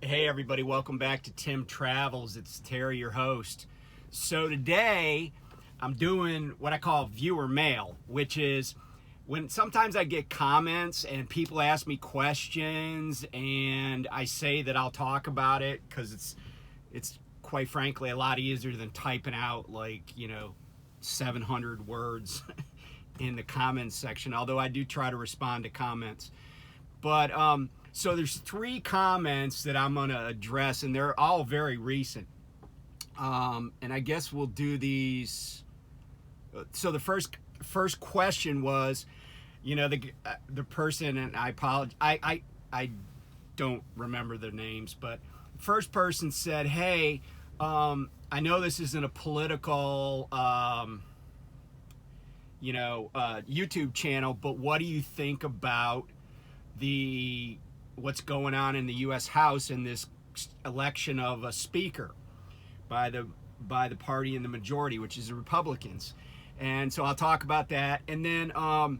Hey everybody, welcome back to Tim Travels. It's Terry, your host. So today I'm doing what I call viewer mail, which is when sometimes I get comments and people ask me questions and I say that I'll talk about it because it's quite frankly a lot easier than typing out 700 words in the comments section, although I do try to respond to comments. But so there's three comments that I'm going to address, and they're all very recent. And I guess we'll do these. So the first question was, the person, and I apologize, I don't remember their names, but the first person said, "Hey, I know this isn't a political, YouTube channel, but what do you think about what's going on in the U.S. House in this election of a speaker by the party in the majority, which is the Republicans?" And so I'll talk about that. And then I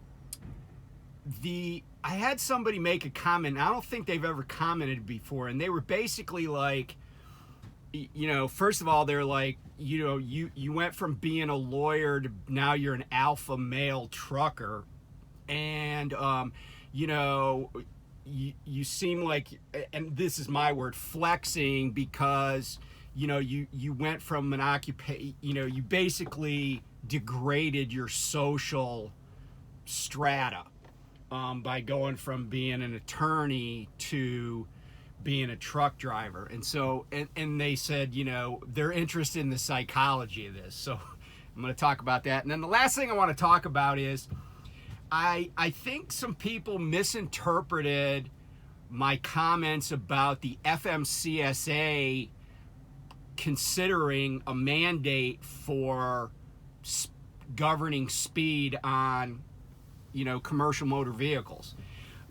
had somebody make a comment. I don't think they've ever commented before, and they were basically like, first of all, they're like, you went from being a lawyer to now you're an alpha male trucker, and you seem like, and this is my word, flexing, because you went from an occupation, you basically degraded your social strata by going from being an attorney to being a truck driver. And so and they said they're interested in the psychology of this, so I'm going to talk about that. And then the last thing I want to talk about is I think some people misinterpreted my comments about the FMCSA considering a mandate for governing speed on, commercial motor vehicles.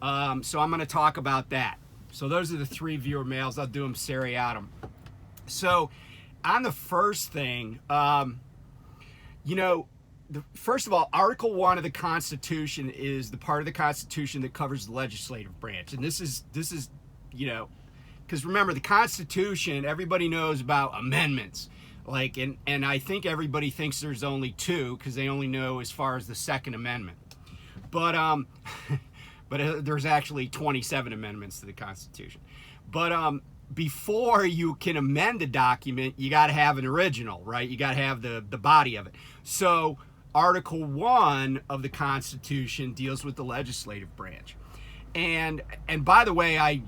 So I'm going to talk about that. So those are the three viewer mails. I'll do them seriatim. So on the first thing, first of all, Article 1 of the Constitution is the part of the Constitution that covers the legislative branch. And this is because remember, the Constitution, everybody knows about amendments. And I think everybody thinks there's only two because they only know as far as the Second Amendment. But there's actually 27 amendments to the Constitution. But before you can amend a document, you got to have an original, right? You got to have the body of it. So Article 1 of the Constitution deals with the legislative branch. And by the way, I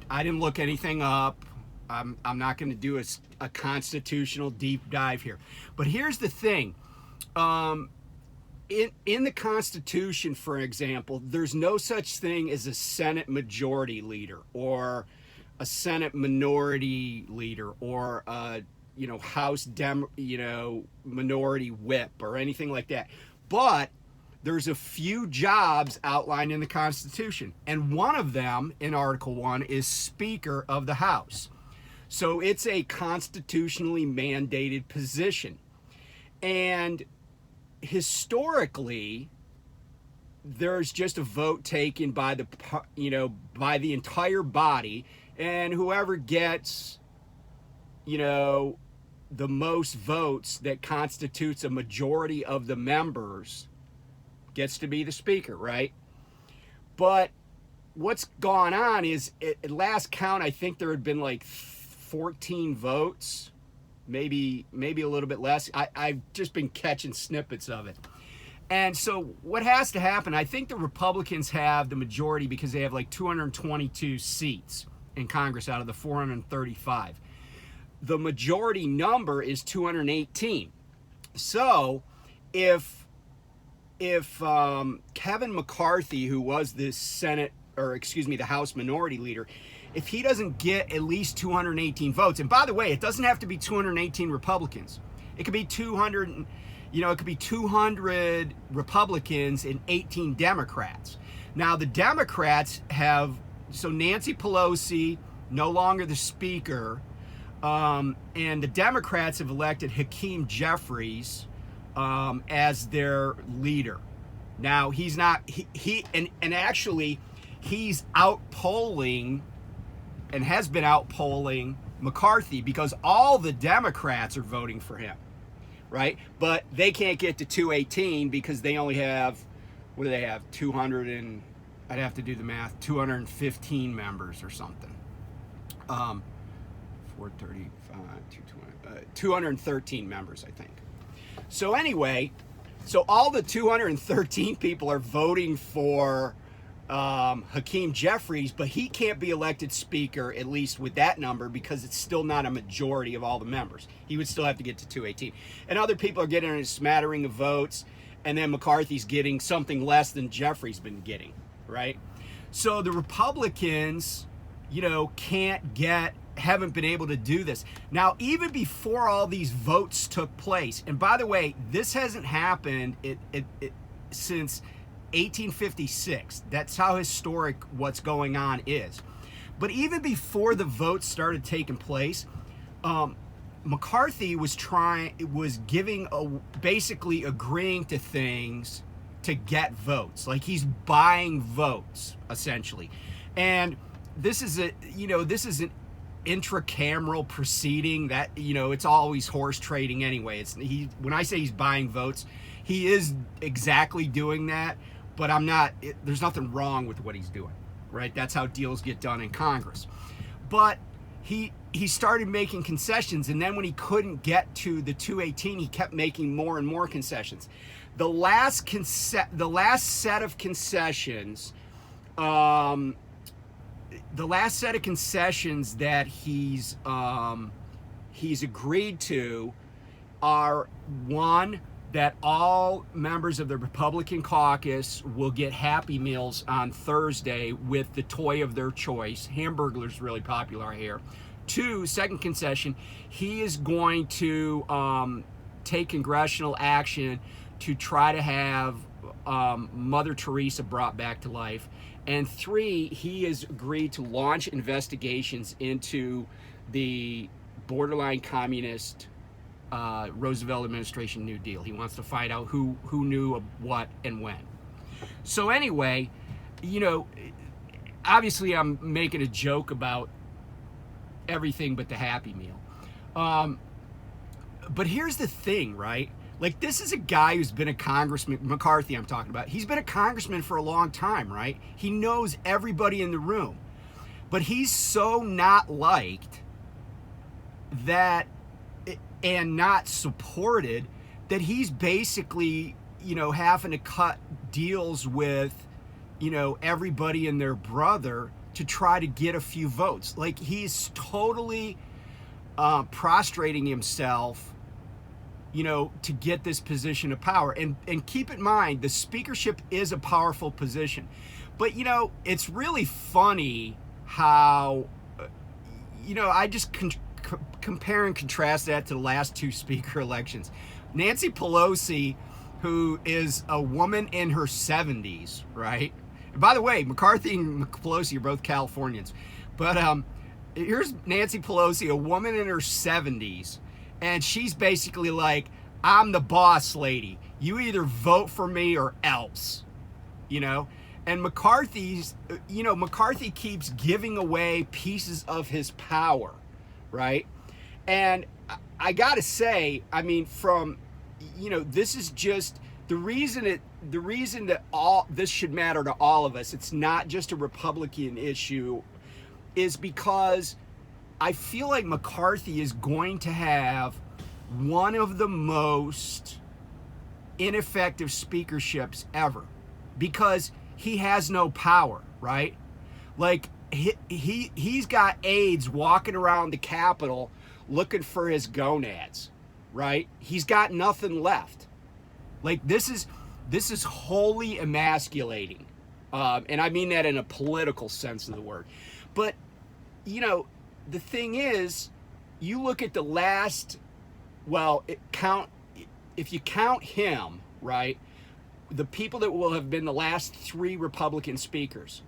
didn't look anything up. I'm not going to do a constitutional deep dive here. But here's the thing. In the Constitution, for example, there's no such thing as a Senate majority leader or a Senate minority leader or a House minority whip or anything like that. But there's a few jobs outlined in the Constitution, and one of them in Article 1 is Speaker of the House. So it's a constitutionally mandated position. And historically, there's just a vote taken by the entire body, and whoever gets the most votes that constitutes a majority of the members gets to be the speaker, right? But what's gone on is, at last count, I think there had been like 14 votes, maybe a little bit less. I've just been catching snippets of it. And so what has to happen, I think the Republicans have the majority because they have like 222 seats in Congress out of the 435. The majority number is 218. So if Kevin McCarthy, who was the the House minority leader, if he doesn't get at least 218 votes, and by the way, it doesn't have to be 218 Republicans. It could be 200, it could be 200 Republicans and 18 Democrats. Now the Democrats so Nancy Pelosi, no longer the speaker, and the Democrats have elected Hakeem Jeffries as their leader. Now he's not, actually he's outpolling and has been outpolling McCarthy because all the Democrats are voting for him, right? But they can't get to 218 because they only have, what do they have? 200 and, I'd have to do the math, 215 members or something. 435, 213 members, I think. So anyway, so all the 213 people are voting for Hakeem Jeffries, but he can't be elected speaker, at least with that number, because it's still not a majority of all the members. He would still have to get to 218. And other people are getting a smattering of votes, and then McCarthy's getting something less than Jeffries been getting, right? So the Republicans, haven't been able to do this. Now, even before all these votes took place, and by the way, this hasn't happened since 1856. That's how historic what's going on is. But even before the votes started taking place, McCarthy was basically agreeing to things to get votes. Like, he's buying votes, essentially. And this is an intracameral proceeding that, it's always horse trading anyway. When I say he's buying votes, he is exactly doing that, but there's nothing wrong with what he's doing, right? That's how deals get done in Congress. But he started making concessions, and then when he couldn't get to the 218, he kept making more and more concessions. The last set of concessions, that he's agreed to are, one, that all members of the Republican caucus will get Happy Meals on Thursday with the toy of their choice. Hamburglar's really popular here. Two, second concession, he is going to take congressional action to try to have Mother Teresa brought back to life. And three, he has agreed to launch investigations into the borderline communist Roosevelt administration New Deal. He wants to find out who knew of what and when. So anyway, obviously I'm making a joke about everything but the Happy Meal. But here's the thing, right? Like, this is a guy who's been a congressman, McCarthy I'm talking about. He's been a congressman for a long time, right? He knows everybody in the room. But he's so not liked that, and not supported, that he's basically, having to cut deals with, everybody and their brother to try to get a few votes. Like, he's totally prostrating himself, to get this position of power. And keep in mind, the speakership is a powerful position. But, it's really funny how, I just compare and contrast that to the last two speaker elections. Nancy Pelosi, who is a woman in her 70s, right? And by the way, McCarthy and Pelosi are both Californians. But here's Nancy Pelosi, a woman in her 70s, and she's basically like, I'm the boss lady. You either vote for me or else, And McCarthy keeps giving away pieces of his power, right? And I gotta say, this is just the reason that all this should matter to all of us. It's not just a Republican issue, is because I feel like McCarthy is going to have one of the most ineffective speakerships ever, because he has no power, right? Like, he's got aides walking around the Capitol looking for his gonads, right? He's got nothing left. Like, this is wholly emasculating, and I mean that in a political sense of the word. But the thing is, you look at the last, if you count him, right, the people that will have been the last three Republican speakers,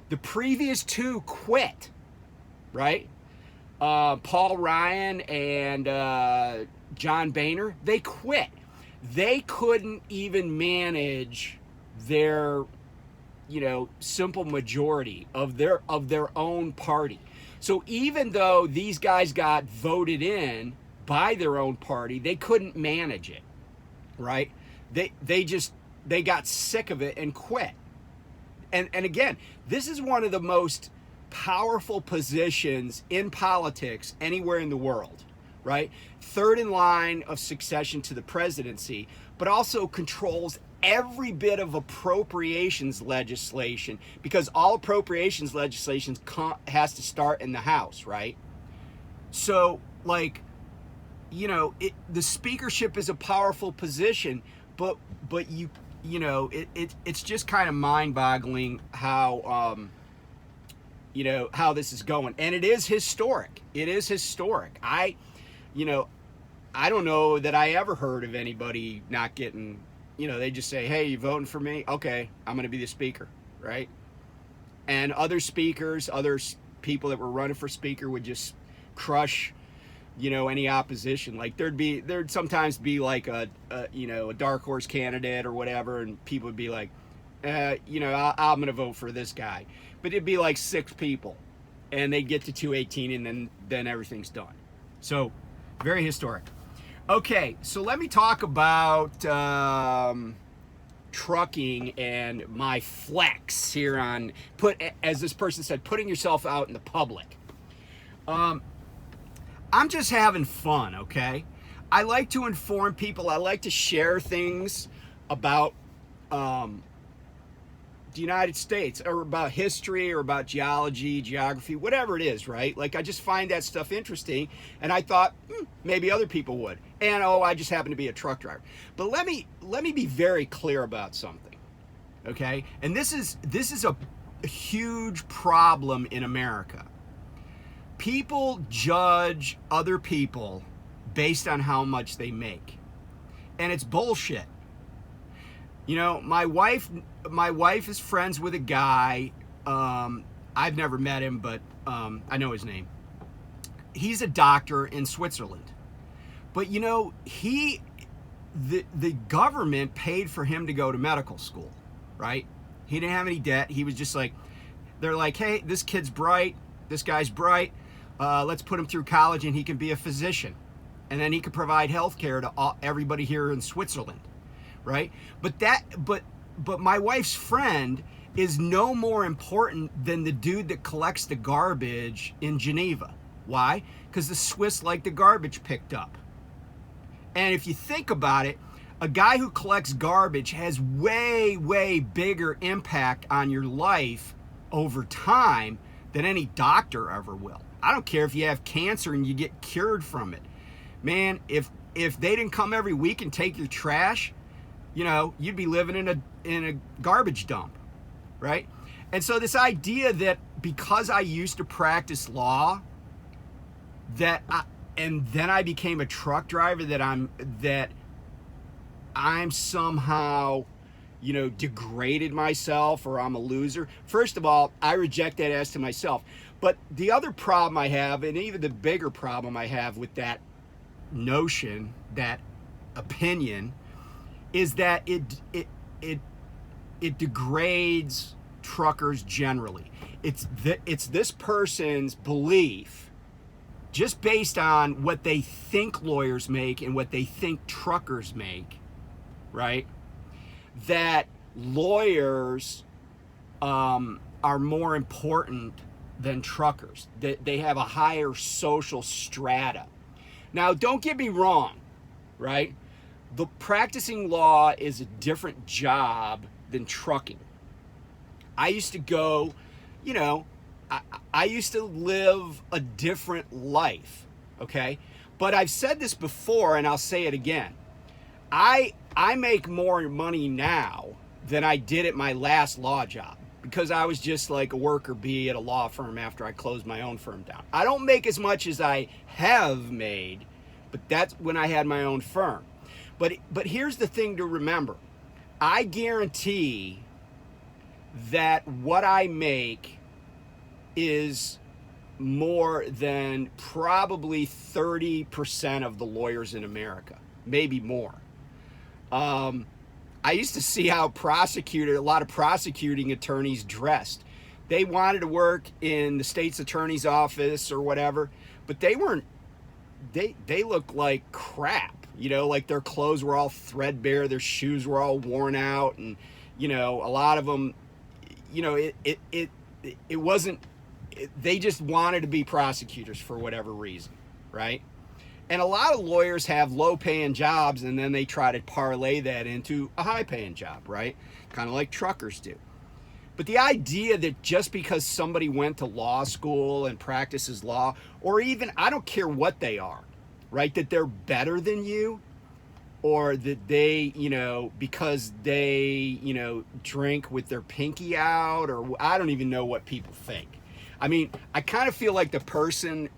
the previous two quit, right? Paul Ryan and John Boehner, they quit. They couldn't even manage their simple majority of their own party. So even though these guys got voted in by their own party, they couldn't manage it, right? They got sick of it and quit. And again, this is one of the most powerful positions in politics anywhere in the world, right? Third in line of succession to the presidency, but also controls every bit of appropriations legislation, because all appropriations legislation has to start in the House, right? So, like, the speakership is a powerful position, but it's just kind of mind-boggling how how this is going, and it is historic. It is historic. I don't know that I ever heard of anybody not getting. They just say, hey, you voting for me? Okay, I'm going to be the speaker, right? And other speakers, people that were running for speaker would just crush, any opposition. Like there'd sometimes be like a dark horse candidate or whatever, and people would be like, I'm going to vote for this guy. But it'd be like 6 people, and they'd get to 218, and then everything's done. So, very historic. Okay, so let me talk about trucking and my flex here on, as this person said, putting yourself out in the public. I'm just having fun, okay? I like to inform people. I like to share things about the United States, or about history, or about geography, whatever it is, right? Like, I just find that stuff interesting, and I thought maybe other people would. And I just happen to be a truck driver. But let me be very clear about something, okay? And this is a huge problem in America. People judge other people based on how much they make, and it's bullshit. My wife is friends with a guy. I've never met him, but I know his name. He's a doctor in Switzerland. But the government paid for him to go to medical school, right? He didn't have any debt. He was just like, they're like, hey, this kid's bright. This guy's bright. Let's put him through college and he can be a physician. And then he could provide health care to everybody here in Switzerland. Right? But my wife's friend is no more important than the dude that collects the garbage in Geneva. Why? Because the Swiss like the garbage picked up. And if you think about it, a guy who collects garbage has way, way bigger impact on your life over time than any doctor ever will. I don't care if you have cancer and you get cured from it. Man, if they didn't come every week and take your trash, you'd be living in a garbage dump, right? And so this idea that because I used to practice law, and then I became a truck driver, that I'm somehow, degraded myself, or I'm a loser. First of all, I reject that as to myself. But the other problem I have, and even the bigger problem I have with that notion, that opinion, is that it degrades truckers generally. It's this person's belief, just based on what they think lawyers make and what they think truckers make, right? That lawyers are more important than truckers. They have a higher social strata. Now, don't get me wrong, right? The practicing law is a different job than trucking. I used to go, I used to live a different life, okay? But I've said this before, and I'll say it again. I make more money now than I did at my last law job, because I was just like a worker bee at a law firm after I closed my own firm down. I don't make as much as I have made, but that's when I had my own firm. But here's the thing to remember. I guarantee that what I make is more than probably 30% of the lawyers in America, maybe more. I used to see how a lot of prosecuting attorneys dressed. They wanted to work in the state's attorney's office or whatever, but they weren't, they looked like crap, you know, like their clothes were all threadbare, their shoes were all worn out, and, you know, a lot of them, you know, it wasn't, they just wanted to be prosecutors for whatever reason, right? And a lot of lawyers have low paying jobs and then they try to parlay that into a high paying job, right? Kind of like truckers do. But the idea that just because somebody went to law school and practices law, or even, I don't care what they are, right, that they're better than you, or that they, you know, because they, you know, drink with their pinky out, or I don't even know what people think. I mean, I kind of feel like the person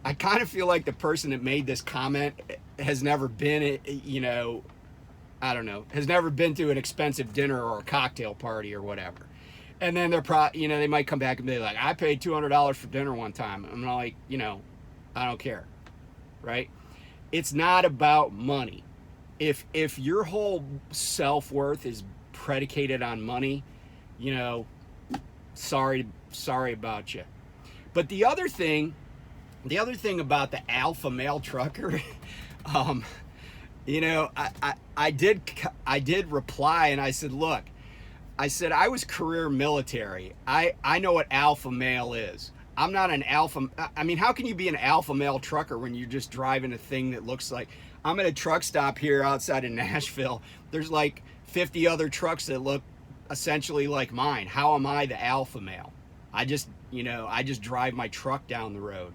that made this comment has never been, you know, I don't know, has never been to an expensive dinner or a cocktail party or whatever. And then you know, they might come back and be like, I paid $200 for dinner one time. I'm like, you know, I don't care, right? It's not about money. If your whole self-worth is predicated on money, you know, sorry about you. But the other thing about the alpha male trucker, you know, I did reply and I said, look, I was career military. I know what alpha male is. I'm not an alpha. I mean, how can you be an alpha male trucker when you're just driving a thing that looks like, I'm at a truck stop here outside of Nashville. There's like 50 other trucks that look essentially like mine. How am I the alpha male? I just drive my truck down the road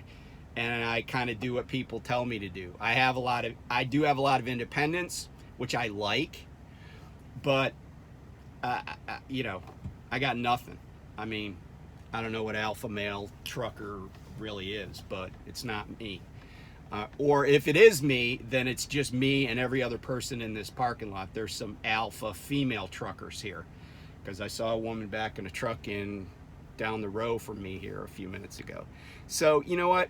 and I kind of do what people tell me to do. I do have a lot of independence, which I like, but you know, I got nothing. I mean, I don't know what alpha male trucker really is, but it's not me. Or if it is me, then it's just me and every other person in this parking lot. There's some alpha female truckers here, because I saw a woman back in a truck down the row from me here a few minutes ago. So, you know what?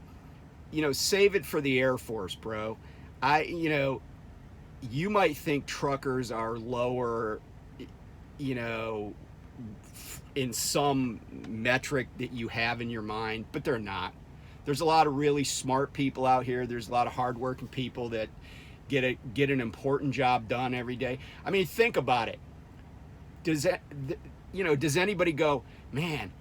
You know, save it for the Air Force, bro. You know, you might think truckers are lower, you know, in some metric that you have in your mind, but they're not. There's a lot of really smart people out here. There's a lot of hardworking people that get an important job done every day. I mean, think about it. Does anybody go, man,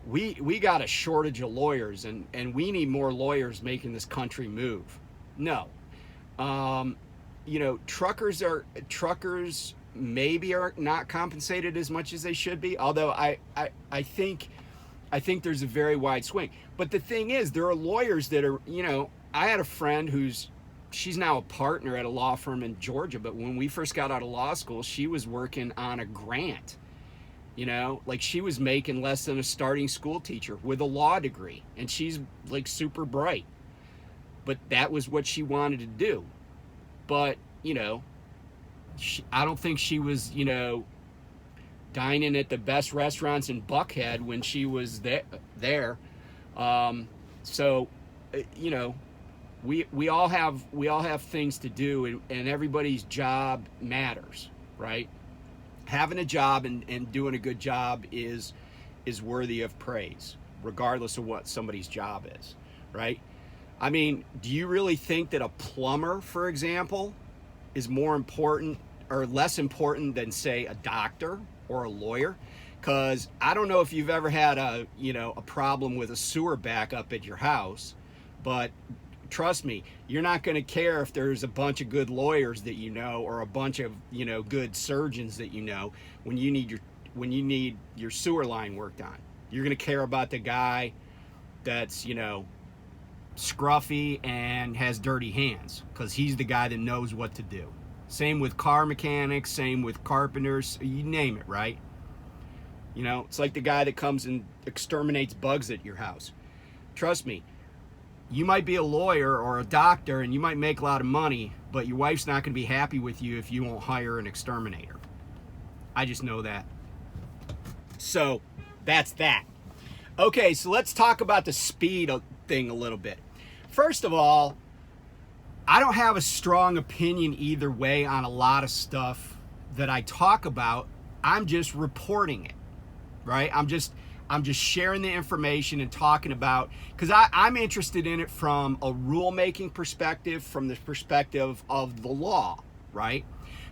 we got a shortage of lawyers and we need more lawyers making this country move? No. You know, truckers maybe are not compensated as much as they should be, although I think there's a very wide swing. But the thing is, there are lawyers that are, you know, I had a friend she's now a partner at a law firm in Georgia, but when we first got out of law school, she was working on a grant, you know, like she was making less than a starting school teacher with a law degree, and she's like super bright, but that was what she wanted to do. But, you know, I don't think she was, you know, dining at the best restaurants in Buckhead when she was there. So, you know, we all have things to do, and everybody's job matters, right? Having a job and doing a good job is worthy of praise, regardless of what somebody's job is, right? I mean, do you really think that a plumber, for example, is more important or less important than, say, a doctor or a lawyer? Because I don't know if you've ever had a problem with a sewer backup at your house, but trust me, you're not going to care if there's a bunch of good lawyers that you know, or a bunch of, you know, good surgeons that you know, when you need your sewer line worked on. You're going to care about the guy that's, you know, scruffy and has dirty hands, because he's the guy that knows what to do. Same with car mechanics, same with carpenters, you name it, right? You know, it's like the guy that comes and exterminates bugs at your house. Trust me, you might be a lawyer or a doctor and you might make a lot of money, but your wife's not going to be happy with you if you won't hire an exterminator. I just know that. So that's that. Okay, so let's talk about the speed thing a little bit. First of all, I don't have a strong opinion either way on a lot of stuff that I talk about, I'm just reporting it, right? I'm just sharing the information and talking about, because I'm interested in it from a rulemaking perspective, from the perspective of the law, right?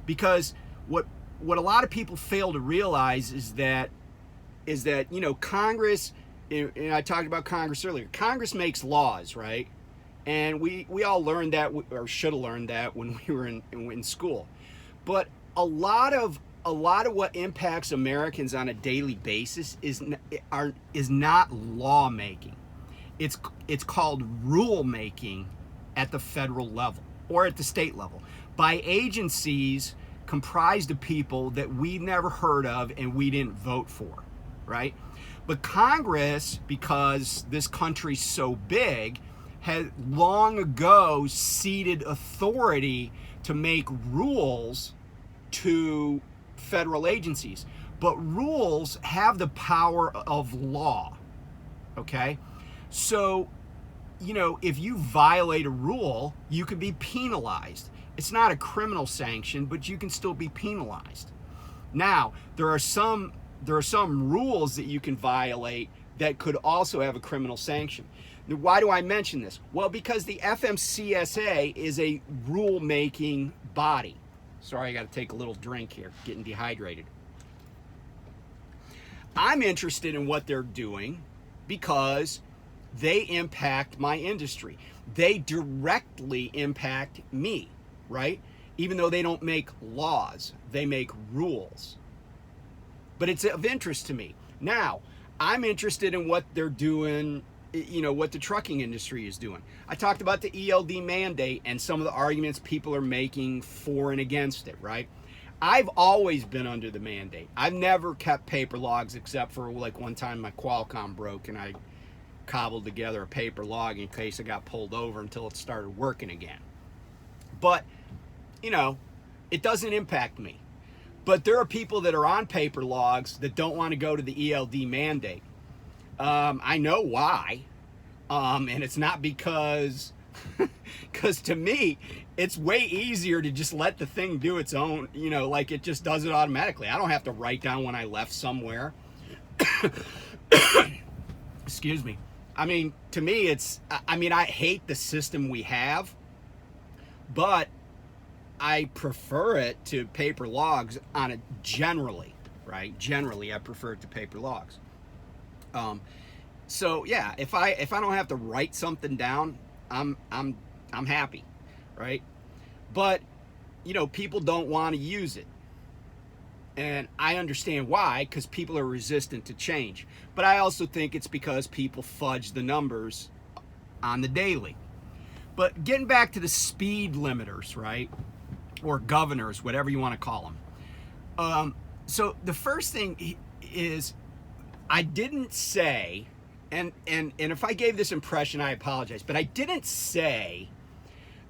Because what a lot of people fail to realize is that Congress, and I talked about Congress earlier. Congress makes laws, right? And we all learned that, or should have learned that, when we were in school. But a lot of what impacts Americans on a daily basis is not lawmaking. It's called rule making at the federal level or at the state level by agencies comprised of people that we never heard of and we didn't vote for, right? But Congress, because this country's so big, had long ago ceded authority to make rules to federal agencies. But rules have the power of law, okay? So, if you violate a rule, you can be penalized. It's not a criminal sanction, but you can still be penalized. Now, there are some rules that you can violate that could also have a criminal sanction. Now, why do I mention this? Well, because the FMCSA is a rule-making body. Sorry, I got to take a little drink here, getting dehydrated. I'm interested in what they're doing because they impact my industry. They directly impact me, right? Even though they don't make laws, they make rules. But it's of interest to me. Now, I'm interested in what they're doing, what the trucking industry is doing. I talked about the ELD mandate and some of the arguments people are making for and against it, right? I've always been under the mandate. I've never kept paper logs except for like one time my Qualcomm broke and I cobbled together a paper log in case I got pulled over until it started working again. But, it doesn't impact me. But there are people that are on paper logs that don't want to go to the ELD mandate. I know why. And it's not because to me, it's way easier to just let the thing do its own, like it just does it automatically. I don't have to write down when I left somewhere. Excuse me. To me, I hate the system we have, but I prefer it to paper logs on it generally, right? Generally, I prefer it to paper logs. So yeah, if I don't have to write something down, I'm happy, right? But people don't want to use it. And I understand why, because people are resistant to change. But I also think it's because people fudge the numbers on the daily. But getting back to the speed limiters, right? Or governors, whatever you want to call them. So the first thing is, I didn't say, and if I gave this impression, I apologize, but I didn't say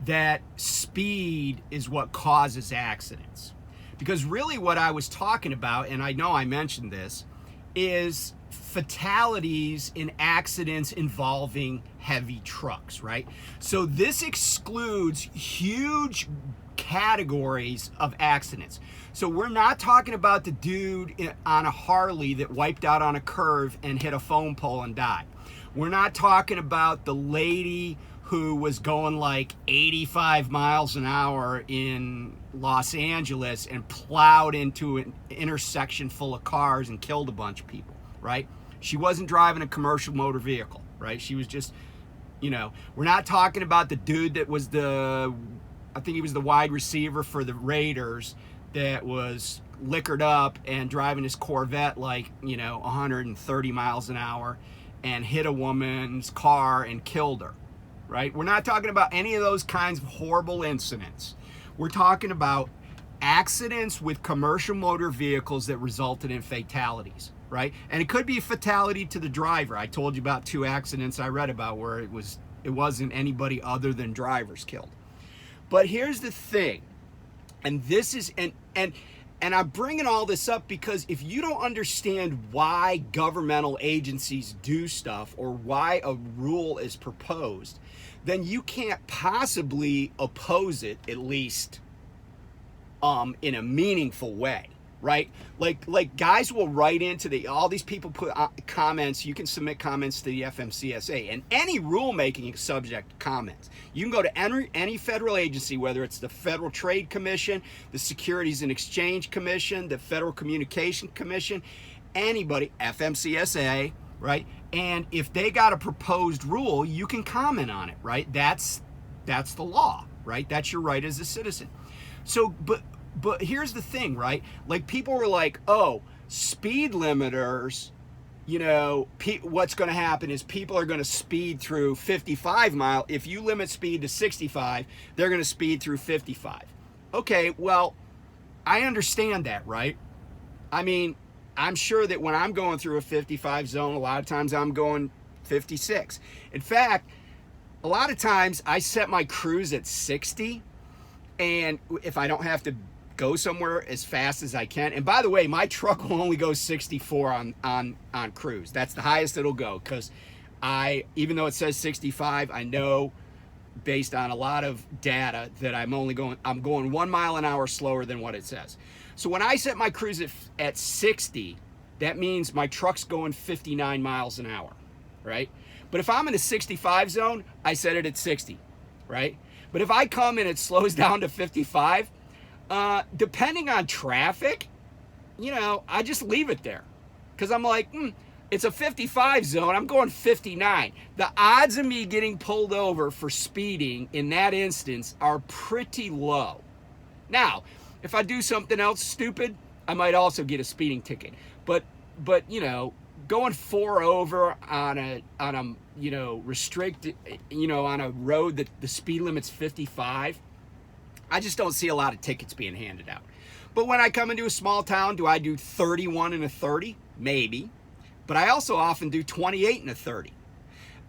that speed is what causes accidents. Because really what I was talking about, and I know I mentioned this, is fatalities in accidents involving heavy trucks, right? So this excludes huge categories of accidents. So we're not talking about the dude on a Harley that wiped out on a curve and hit a phone pole and died. We're not talking about the lady who was going like 85 miles an hour in Los Angeles and plowed into an intersection full of cars and killed a bunch of people, right? She wasn't driving a commercial motor vehicle, right? She was just, we're not talking about the dude that was I think he was the wide receiver for the Raiders that was liquored up and driving his Corvette like, 130 miles an hour and hit a woman's car and killed her, right? We're not talking about any of those kinds of horrible incidents. We're talking about accidents with commercial motor vehicles that resulted in fatalities, right? And it could be a fatality to the driver. I told you about 2 accidents I read about where it wasn't anybody other than drivers killed. But here's the thing, and this is, and I'm bringing all this up because if you don't understand why governmental agencies do stuff or why a rule is proposed, then you can't possibly oppose it, at least in a meaningful way, right? Like guys will write into all these people put comments. You can submit comments to the FMCSA, and any rulemaking is subject to comments. You can go to any federal agency, whether it's the Federal Trade Commission, the Securities and Exchange Commission, the Federal Communication Commission, anybody, FMCSA, right? And if they got a proposed rule, you can comment on it, right? That's the law, right? That's your right as a citizen. So, but here's the thing, right? Like, people were like, oh, speed limiters, what's going to happen is people are going to speed through 55 mile. If you limit speed to 65, they're going to speed through 55. Okay, well, I understand that, right? I mean, I'm sure that when I'm going through a 55 zone, a lot of times I'm going 56. In fact, a lot of times I set my cruise at 60, and if I don't have to go somewhere as fast as I can. And by the way, my truck will only go 64 on cruise. That's the highest it'll go, because even though it says 65, I know based on a lot of data that I'm going 1 mile an hour slower than what it says. So when I set my cruise at 60, that means my truck's going 59 miles an hour, right? But if I'm in a 65 zone, I set it at 60, right? But if I come and it slows down to 55, depending on traffic, I just leave it there. Because I'm like, it's a 55 zone, I'm going 59. The odds of me getting pulled over for speeding in that instance are pretty low. Now, if I do something else stupid, I might also get a speeding ticket. But going 4 over on a restricted, on a road that the speed limit's 55, I just don't see a lot of tickets being handed out. But when I come into a small town, do I do 31 and a 30? Maybe. But I also often do 28 and a 30.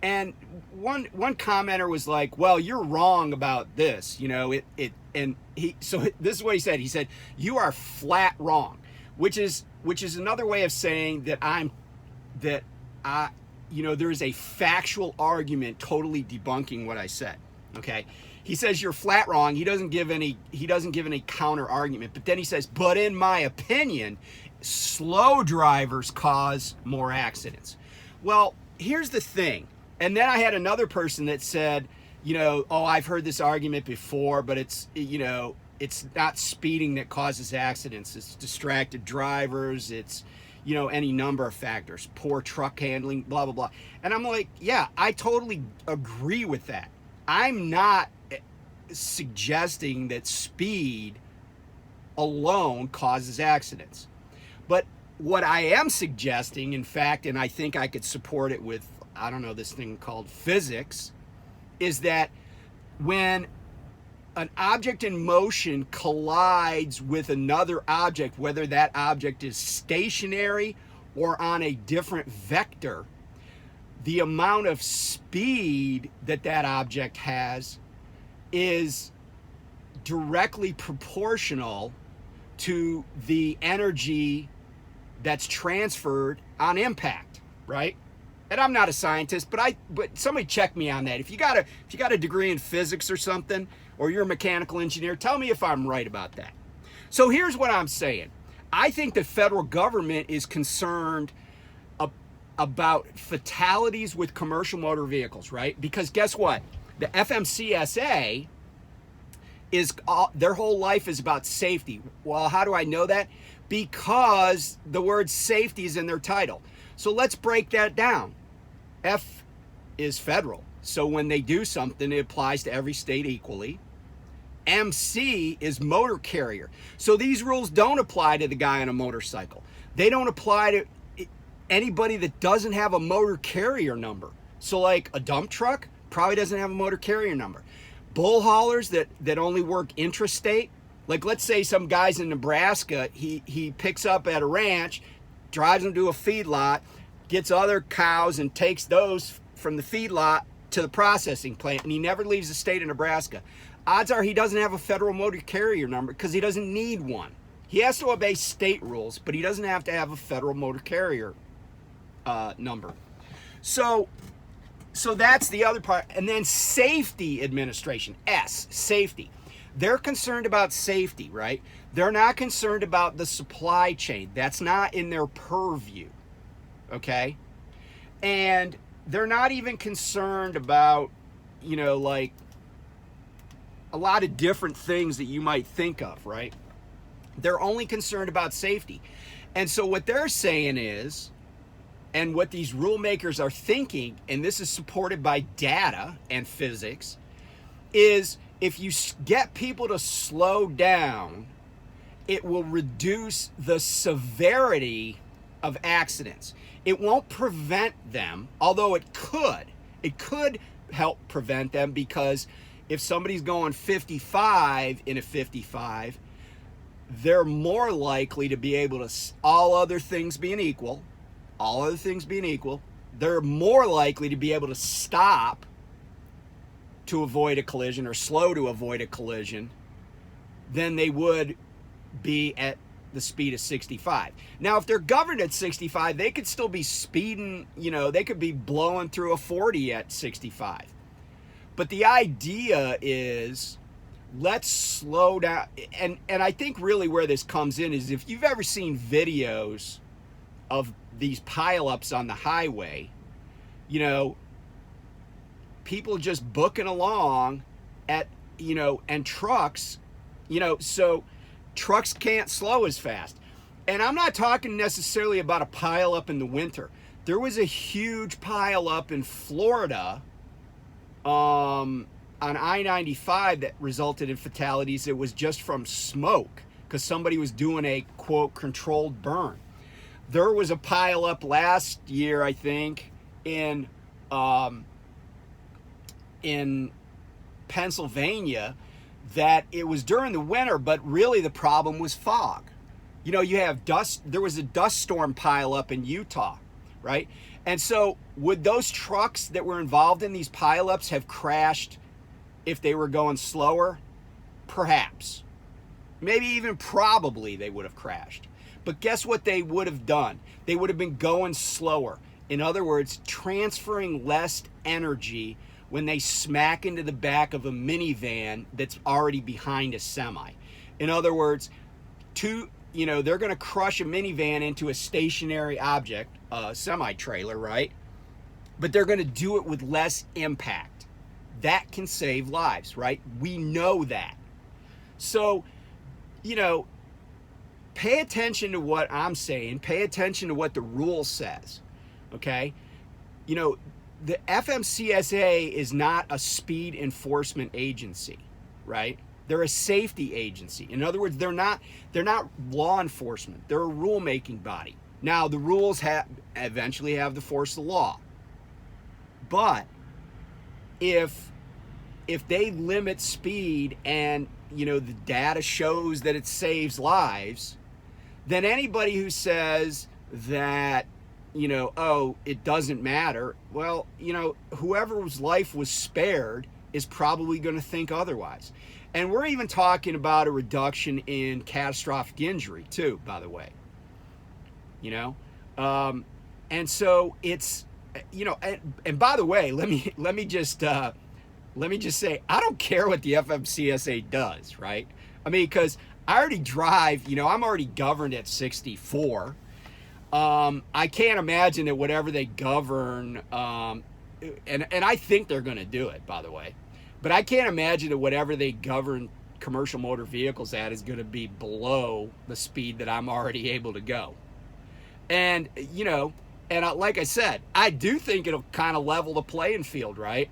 And one commenter was like, well, you're wrong about this. This is what he said. He said, you are flat wrong, which is another way of saying that there's a factual argument totally debunking what I said. Okay. He says you're flat wrong. He doesn't give any counter argument, but then he says, but in my opinion, slow drivers cause more accidents. Well, here's the thing. And then I had another person that said, oh, I've heard this argument before, but it's not speeding that causes accidents. It's distracted drivers. It's, any number of factors, poor truck handling, blah, blah, blah. And I'm like, yeah, I totally agree with that. I'm not suggesting that speed alone causes accidents. But what I am suggesting, in fact, and I think I could support it with, this thing called physics, is that when an object in motion collides with another object, whether that object is stationary or on a different vector, the amount of speed that object has is directly proportional to the energy that's transferred on impact, right? And I'm not a scientist, but somebody check me on that. If you got a degree in physics or something, or you're a mechanical engineer, tell me if I'm right about that. So here's what I'm saying. I think the federal government is concerned about fatalities with commercial motor vehicles, right? Because guess what? The FMCSA their whole life is about safety. Well, how do I know that? Because the word safety is in their title. So let's break that down. F is federal. So when they do something, it applies to every state equally. MC is motor carrier. So these rules don't apply to the guy on a motorcycle. They don't apply to anybody that doesn't have a motor carrier number. So like a dump truck probably doesn't have a motor carrier number. Bull haulers that only work intrastate, like let's say some guy's in Nebraska, he picks up at a ranch, drives them to a feedlot, gets other cows and takes those from the feedlot to the processing plant, and he never leaves the state of Nebraska. Odds are he doesn't have a federal motor carrier number because he doesn't need one. He has to obey state rules, but he doesn't have to have a federal motor carrier number. So that's the other part. And then safety administration, S, safety. They're concerned about safety, right? They're not concerned about the supply chain. That's not in their purview, okay? And they're not even concerned about, like a lot of different things that you might think of, right? They're only concerned about safety. And so what they're saying is, and what these rule makers are thinking, and this is supported by data and physics, is if you get people to slow down, it will reduce the severity of accidents. It won't prevent them, although it could. It could help prevent them, because if somebody's going 55 in a 55, they're more likely to be able to, all other things being equal, they're more likely to be able to stop to avoid a collision, or slow to avoid a collision, than they would be at the speed of 65. Now, if they're governed at 65, they could still be speeding, they could be blowing through a 40 at 65. But the idea is, let's slow down. And I think really where this comes in is, if you've ever seen videos of these pileups on the highway, people just booking along at, and trucks, so trucks can't slow as fast. And I'm not talking necessarily about a pileup in the winter. There was a huge pileup in Florida on I-95 that resulted in fatalities. It was just from smoke, because somebody was doing a, quote, controlled burn. There was a pileup last year, I think, in Pennsylvania, that it was during the winter, but really the problem was fog. You have dust. There was a dust storm pileup in Utah, right? And so would those trucks that were involved in these pileups have crashed if they were going slower? Perhaps. Maybe even probably they would have crashed. But guess what they would have done? They would have been going slower. In other words, transferring less energy when they smack into the back of a minivan that's already behind a semi. In other words, they're going to crush a minivan into a stationary object, a semi-trailer, right? But they're going to do it with less impact. That can save lives, right? We know that. So, pay attention to what I'm saying. Pay attention to what the rule says, okay? The FMCSA is not a speed enforcement agency, right? They're a safety agency. In other words, they're not law enforcement. They're a rulemaking body. Now, the rules eventually have the force of law. But if they limit speed and, the data shows that it saves lives, then anybody who says that, it doesn't matter, well, whoever's life was spared is probably going to think otherwise. And we're even talking about a reduction in catastrophic injury too, by the way. And so it's, and by the way, let me just say, I don't care what the FMCSA does, right? I mean, because I already drive, I'm already governed at 64. I can't imagine that whatever they govern, and I think they're going to do it, by the way, but I can't imagine that whatever they govern commercial motor vehicles at is going to be below the speed that I'm already able to go. And, like I said, I do think it'll kind of level the playing field, right?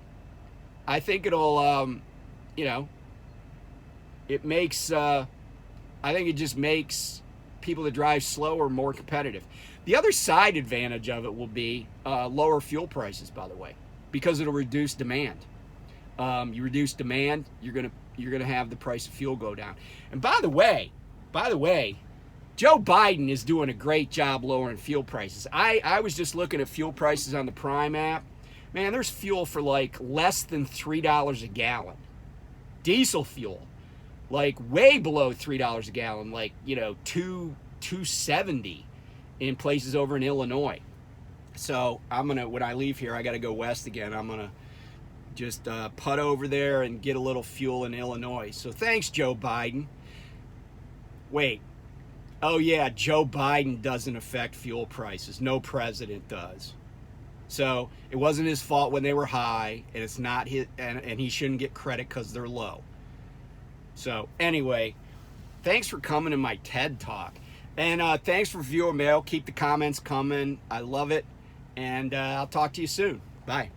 I think it'll, it makes, I think it just makes people that drive slower more competitive. The other side advantage of it will be lower fuel prices, by the way, because it'll reduce demand. You reduce demand, you're gonna have the price of fuel go down. And by the way, Joe Biden is doing a great job lowering fuel prices. I was just looking at fuel prices on the Prime app. Man, there's fuel for like less than $3 a gallon. Diesel fuel, like way below $3 a gallon, like $2.70 in places over in Illinois. So when I leave here, I got to go west again. I'm gonna just putt over there and get a little fuel in Illinois. So thanks, Joe Biden. Wait. Oh yeah, Joe Biden doesn't affect fuel prices. No president does. So it wasn't his fault when they were high, and it's not his, and he shouldn't get credit because they're low. So anyway, thanks for coming to my TED Talk. And thanks for viewer mail. Keep the comments coming. I love it. And I'll talk to you soon. Bye.